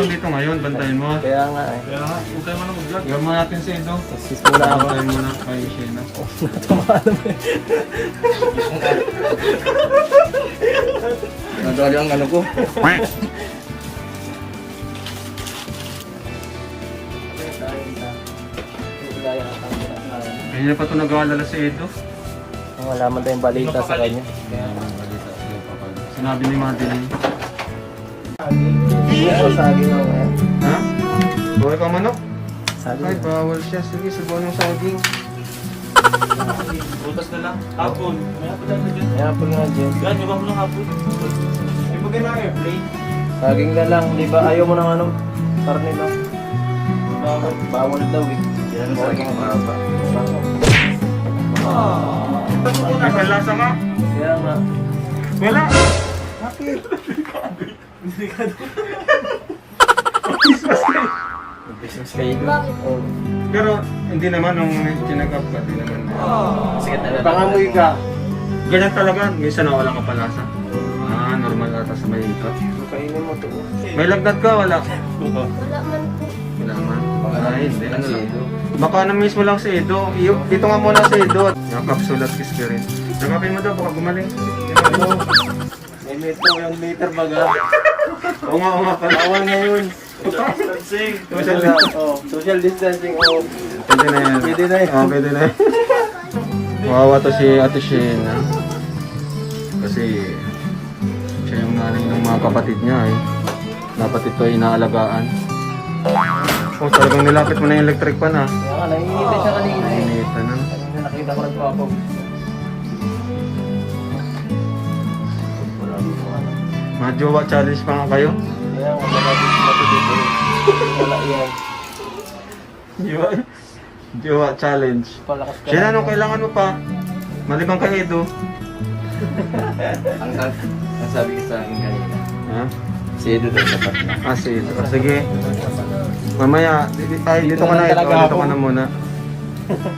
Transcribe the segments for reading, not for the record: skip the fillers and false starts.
lang dito ngayon, bantayan mo. Kaya nga eh. Kaya nga, huwag tayo manong-vlog. Gawin mo natin si Edo. Assist muna ako. Bantayan mo na kay Shena. Natamaan naman eh. Nadali ang ano ko. Kaya pa ito nag-aalala si Edo. Malaman tayong balita sa kanya. Sinabi ni Madeline. Ito saging ako ngayon. Ha? Bawal ka manok? Saging. Ay, bawal siya. Sige, subuhan ng saging. Butas na lang. Hapon. May hapon lang na dyan. Kaya po nga dyan. Yan, yung ako ng hapon. Ibigay na airplane. Saging na lang. Di ba ayaw mo ng ano? Karne lang. Bawal daw eh. Yan ang saging mahaba. May panlasa ka? Kaya nga. Wala. Bakit? Business kayo doon. Oh. Pero hindi naman nung kinagap ka, hindi naman. Sige talaga. Pangamoy ka. Ganyan talaga, minsan nawala ka palasa. Ah, normal ata sa may ikot. Kainin mo to. May lagnat ka, wala? Wala man po. Wala man. Ay, hindi. Ano lang. Baka na mismo lang si Edo. Dito nga muna si Edo. Yung capsule at kiss ka rin. Nakapin mo daw, baka gumaling. May meter baga. Oo nga pala. Bawal ngayon. Dancing. Social distancing. Oh. Pwede na yan. Pwede na yan. Oo, pwede na yan. Wawa to si Ate Shena. Kasi siya yung nanay ng mga kapatid niya eh. Dapat ito ay inaalagaan. Oh, talagang nilapit mo na yung electric pan ah. Kaya nga, nangingitin siya kanina. Nainita na. Kanina nakita ko nagpapag. Majowa challenge pa nga kayo. Kaya nga, matutito. Wala yan. Jowa challenge. Palakas ka. Shena, anong kailangan mo pa? Malibang kay Edo. Ang sabi ko sa akin kanina. Ha? Si Edo daw sapat na. Ah, si Edo. Ah, sige. Mamaya, dito ka na Edo. Dito ka na muna.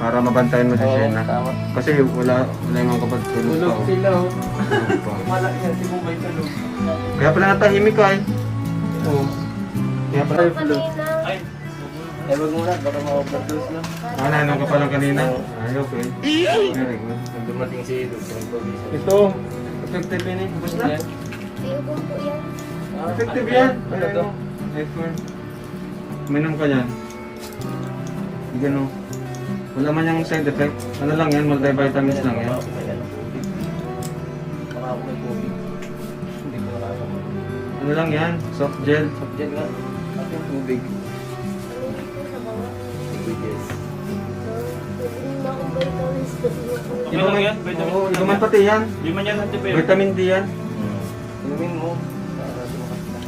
Para mabantayan mo si Oo, Shena. tama. Kasi wala yung mga kapatid tulog pa. Tulog oh. sila oh. Tulog pa. Wala yan, si Mumbai tulog. Kaya pala natahimik ka eh. Oo. Kaya pala. Kanina. Ay. Eh, wag muna, baka ma-overdose lang. Ah, nanon ka pa lang kanina. Ay, okay. Very good. Nung dumating si Edo, pinagpabisa. Ito, effective yun eh. Bus na. Ayoko po yan. Effective yan. Ano to? Effort. Minom ka yan. Gano. Wala man yung side effect. Ano lang yan, multivitamins lang yan. Baka ako may COVID. Hindi ko nakakaman. Ano lang yan, soft gel. Diyan nga. Ating tubig. Ano po sa bawah? Tubig, yes. Pwede rin ba akong vitamins kasi ako. Okay lang yan. Vitamin. Oo, iba man pati yan. Di man yan antibiotic. Vitamin D yan. Inumin mo. Para lumakas na.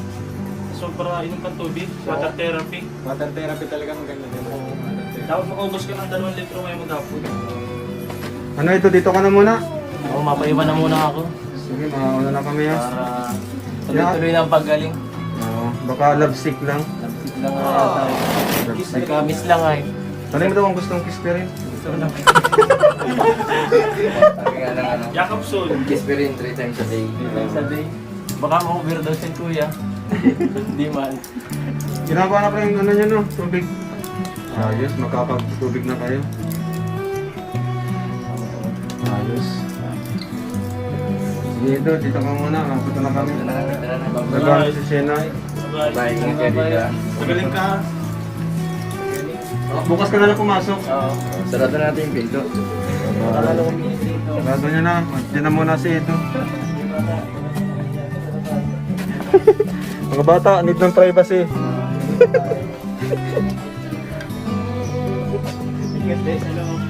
So, para inom kang tubig. Water therapy. Water therapy talaga maganda din. Dapat makaubos ka ng 2 litro ngayon maghapon. Ano ito, dito ka na muna. Oo, mapaiwan na muna ako. Sige, mauna na kami ha. Para tuloy-tuloy na ang paggaling. Oo, baka love sick lang. Lapsit lang nga yata. Love sick. Nagka-miss lang ay. Ano mo daw ang gustong kiss ka rin? Gusto ko lang. Sabi nga lang ano, Yakap soon. kiss pa rin 3 times a day. Sa day. Baka ma-overdose yung kuya. Hindi man. Ginagawa na pa yung ano nyo no, tubig. Ayos, makapag-tubig na kayo. Ayos. Sige ito, dito ka muna. Punta na kami. Tara na. Nagano si Shena. Bye. Bye, ingat ka dito. Magaling ka. Bukas ka na lang pumasok. Oo. Sarado natin yung pinto. Baka lang uminis dito. Sarado niya na. Diyan na muna si ito. Mga bata, need ng privacy. Ingat din sa loob.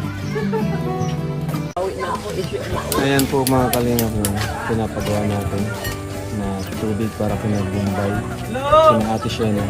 Ayan po mga kalingap na pinapagawa natin na tubig para kinabumbay. Kina Ate Shena.